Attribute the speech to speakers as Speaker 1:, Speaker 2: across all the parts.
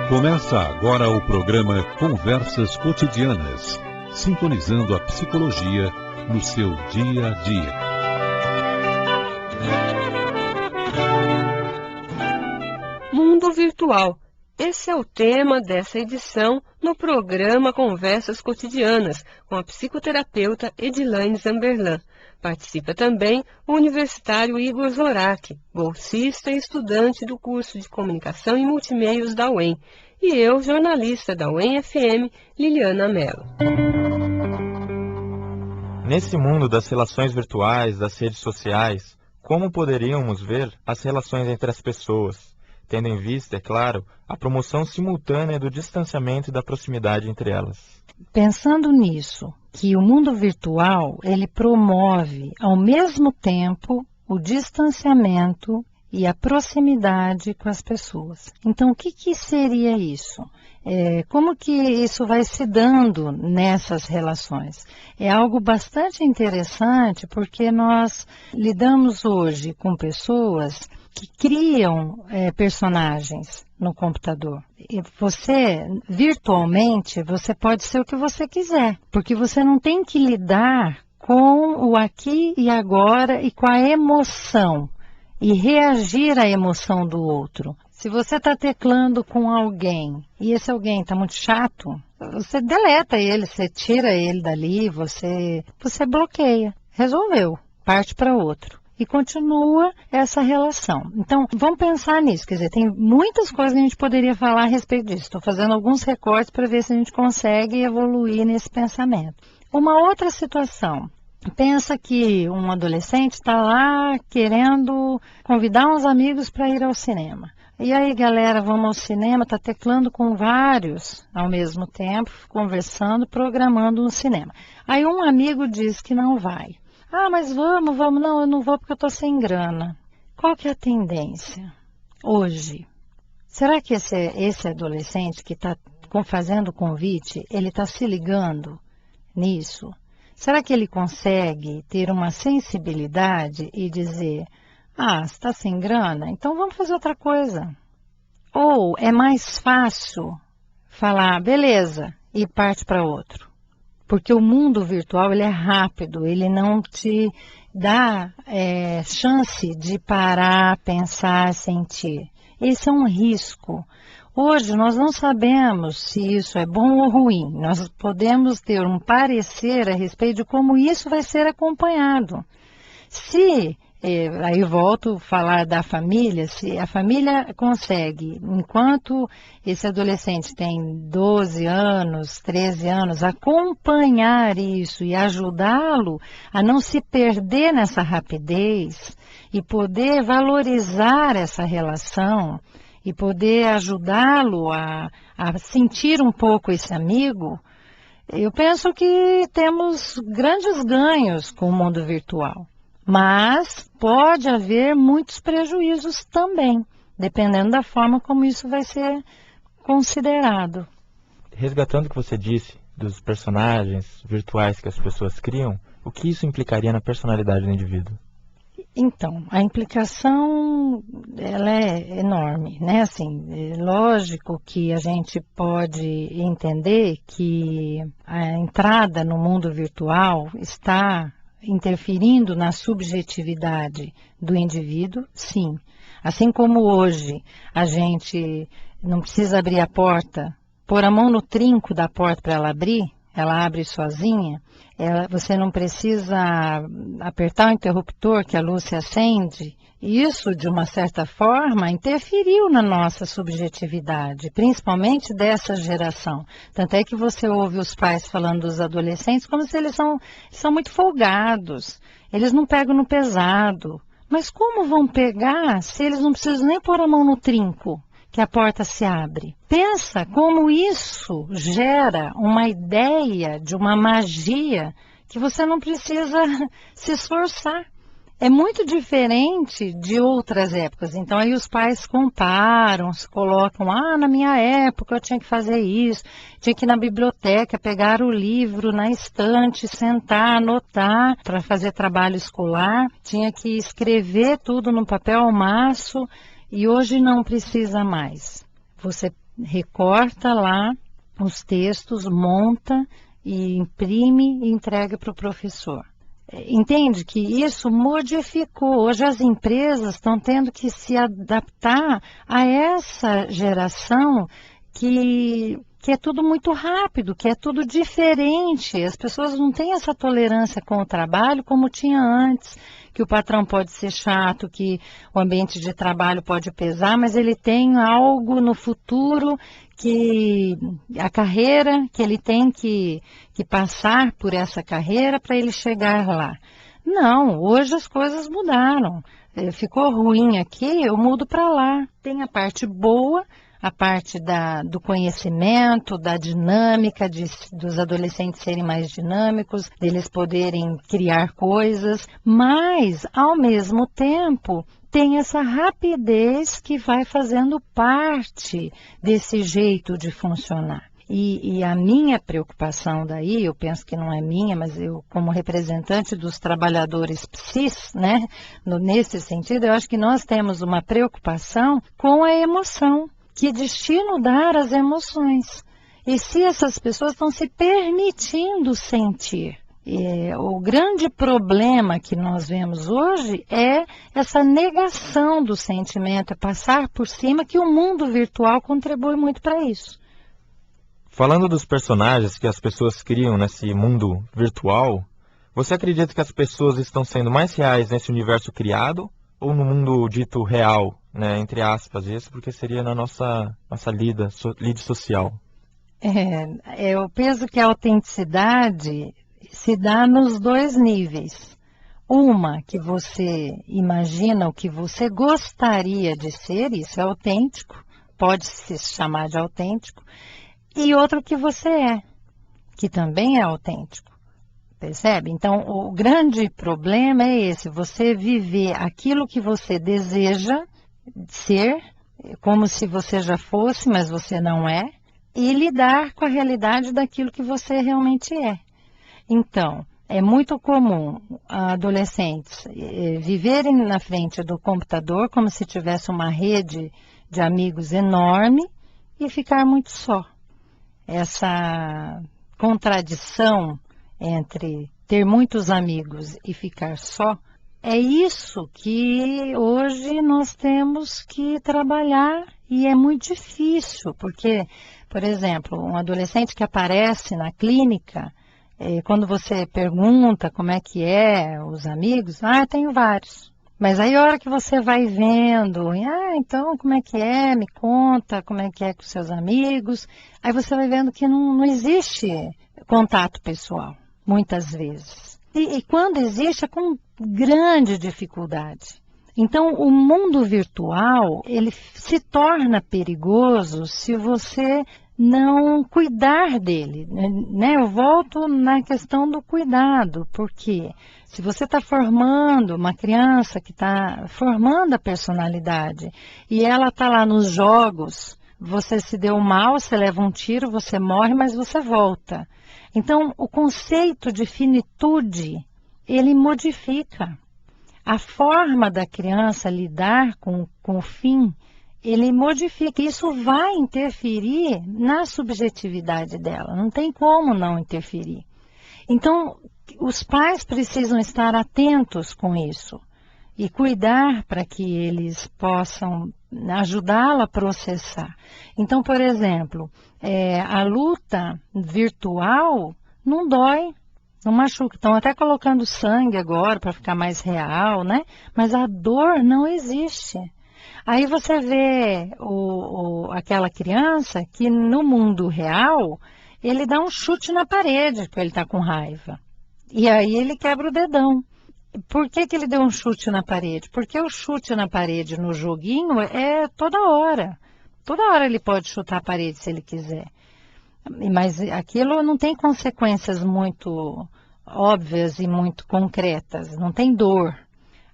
Speaker 1: Começa agora o programa Conversas Cotidianas, sintonizando a psicologia no seu dia a dia.
Speaker 2: Mundo virtual. Esse é o tema dessa edição no programa Conversas Cotidianas, com a psicoterapeuta Edilane Zamberlan. Participa também o universitário Igor Zorac, bolsista e estudante do curso de Comunicação e Multimeios da UEM, e eu, jornalista da UEM FM, Liliana Mello.
Speaker 3: Nesse mundo das relações virtuais, das redes sociais, como poderíamos ver as relações entre as pessoas, tendo em vista, é claro, a promoção simultânea do distanciamento e da proximidade entre elas?
Speaker 4: Pensando nisso, que o mundo virtual, ele promove ao mesmo tempo o distanciamento e a proximidade com as pessoas. Então, o que seria isso? Como que isso vai se dando nessas relações? É algo bastante interessante porque nós lidamos hoje com pessoas que criam personagens no computador. E você, virtualmente, você pode ser o que você quiser, porque você não tem que lidar com o aqui e agora e com a emoção, e reagir à emoção do outro. Se você está teclando com alguém, e esse alguém está muito chato, você deleta ele, você tira ele dali, você bloqueia. Resolveu, parte para outro. E continua essa relação. Então, vamos pensar nisso. Quer dizer, tem muitas coisas que a gente poderia falar a respeito disso. Estou fazendo alguns recortes para ver se a gente consegue evoluir nesse pensamento. Uma outra situação. Pensa que um adolescente está lá querendo convidar uns amigos para ir ao cinema. E aí, galera, vamos ao cinema, está teclando com vários ao mesmo tempo, conversando, programando um cinema. Aí um amigo diz que não vai. Ah, mas vamos, não, eu não vou porque eu estou sem grana. Qual que é a tendência hoje? Será que esse adolescente que está fazendo o convite, ele está se ligando nisso? Será que ele consegue ter uma sensibilidade e dizer, ah, você está sem grana? Então vamos fazer outra coisa. Ou é mais fácil falar, beleza, e parte para outro. Porque o mundo virtual ele é rápido, ele não te dá chance de parar, pensar, sentir. Esse é um risco. Hoje nós não sabemos se isso é bom ou ruim. Nós podemos ter um parecer a respeito de como isso vai ser acompanhado. Aí volto a falar da família, se a família consegue, enquanto esse adolescente tem 12 anos, 13 anos, acompanhar isso e ajudá-lo a não se perder nessa rapidez e poder valorizar essa relação e poder ajudá-lo a sentir um pouco esse amigo, eu penso que temos grandes ganhos com o mundo virtual. Mas pode haver muitos prejuízos também, dependendo da forma como isso vai ser considerado.
Speaker 3: Resgatando o que você disse dos personagens virtuais que as pessoas criam, o que isso implicaria na personalidade do indivíduo?
Speaker 4: Então, a implicação ela é enorme, né? Assim, é lógico que a gente pode entender que a entrada no mundo virtual está interferindo na subjetividade do indivíduo, sim. Assim como hoje a gente não precisa abrir a porta, pôr a mão no trinco da porta para ela abrir, ela abre sozinha, você não precisa apertar o interruptor que a luz se acende. Isso, de uma certa forma, interferiu na nossa subjetividade, principalmente dessa geração. Tanto é que você ouve os pais falando dos adolescentes como se eles são muito folgados, eles não pegam no pesado. Mas como vão pegar se eles não precisam nem pôr a mão no trinco, que a porta se abre? Pensa como isso gera uma ideia de uma magia que você não precisa se esforçar. é muito diferente de outras épocas. Então aí os pais comparam, se colocam, na minha época eu tinha que fazer isso, tinha que ir na biblioteca, pegar o livro na estante, sentar, anotar para fazer trabalho escolar, tinha que escrever tudo no papel ao maço, e hoje não precisa mais. Você recorta lá os textos, monta e imprime e entrega para o professor. Entende que isso modificou. Hoje as empresas estão tendo que se adaptar a essa geração que é tudo muito rápido, que é tudo diferente. As pessoas não têm essa tolerância com o trabalho como tinha antes, que o patrão pode ser chato, que o ambiente de trabalho pode pesar, mas ele tem algo no futuro, que a carreira, que ele tem que passar por essa carreira para ele chegar lá. Não, hoje as coisas mudaram. Ficou ruim aqui, eu mudo para lá. Tem a parte boa, a parte do conhecimento, da dinâmica, dos adolescentes serem mais dinâmicos, deles poderem criar coisas, mas, ao mesmo tempo, tem essa rapidez que vai fazendo parte desse jeito de funcionar. E a minha preocupação daí, eu penso que não é minha, mas eu, como representante dos trabalhadores psis, né, nesse sentido, eu acho que nós temos uma preocupação com a emoção. Que destino dar às emoções? E se essas pessoas estão se permitindo sentir? O grande problema que nós vemos hoje é essa negação do sentimento, é passar por cima, que o mundo virtual contribui muito para isso.
Speaker 3: Falando dos personagens que as pessoas criam nesse mundo virtual, você acredita que as pessoas estão sendo mais reais nesse universo criado ou no mundo dito real, né, entre aspas, isso porque seria na nossa lide social?
Speaker 4: Eu penso que a autenticidade se dá nos dois níveis. Uma, que você imagina o que você gostaria de ser, isso é autêntico, pode se chamar de autêntico, e outro que você é, que também é autêntico. Percebe? Então, o grande problema é esse, você viver aquilo que você deseja ser, como se você já fosse, mas você não é, e lidar com a realidade daquilo que você realmente é. Então, é muito comum adolescentes viverem na frente do computador como se tivesse uma rede de amigos enorme e ficar muito só. Essa contradição entre ter muitos amigos e ficar só, é isso que hoje nós temos que trabalhar, e é muito difícil, porque, por exemplo, um adolescente que aparece na clínica, quando você pergunta como é que é os amigos, eu tenho vários. Mas aí a hora que você vai vendo, então como é que é, me conta como é que é com seus amigos, aí você vai vendo que não existe contato pessoal, muitas vezes. E quando existe, é com grande dificuldade. Então, o mundo virtual, ele se torna perigoso se você não cuidar dele, né? Eu volto na questão do cuidado, porque se você está formando uma criança que está formando a personalidade e ela está lá nos jogos, você se deu mal, você leva um tiro, você morre, mas você volta. Então, o conceito de finitude, ele modifica. A forma da criança lidar com o fim, ele modifica. Isso vai interferir na subjetividade dela. Não tem como não interferir. Então, os pais precisam estar atentos com isso e cuidar para que eles possam ajudá-la a processar. Então, por exemplo, a luta virtual não dói, não machuca. Estão até colocando sangue agora para ficar mais real, né? Mas a dor não existe. Aí você vê aquela criança que no mundo real, ele dá um chute na parede porque ele está com raiva. E aí ele quebra o dedão. Por que ele deu um chute na parede? Porque o chute na parede no joguinho é toda hora. Toda hora ele pode chutar a parede se ele quiser. Mas aquilo não tem consequências muito óbvias e muito concretas. Não tem dor.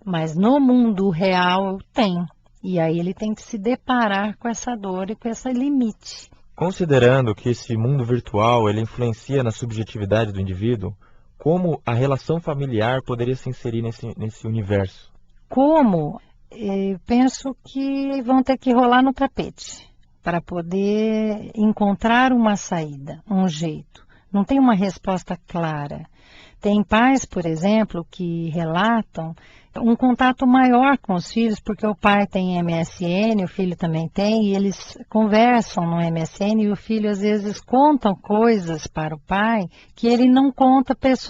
Speaker 4: Mas no mundo real tem. E aí ele tem que se deparar com essa dor e com esse limite.
Speaker 3: Considerando que esse mundo virtual ele influencia na subjetividade do indivíduo, como a relação familiar poderia se inserir nesse universo?
Speaker 4: Como? Eu penso que vão ter que rolar no tapete para poder encontrar uma saída, um jeito. Não tem uma resposta clara. Tem pais, por exemplo, que relatam um contato maior com os filhos, porque o pai tem MSN, o filho também tem, e eles conversam no MSN e o filho às vezes conta coisas para o pai que ele não conta pessoalmente.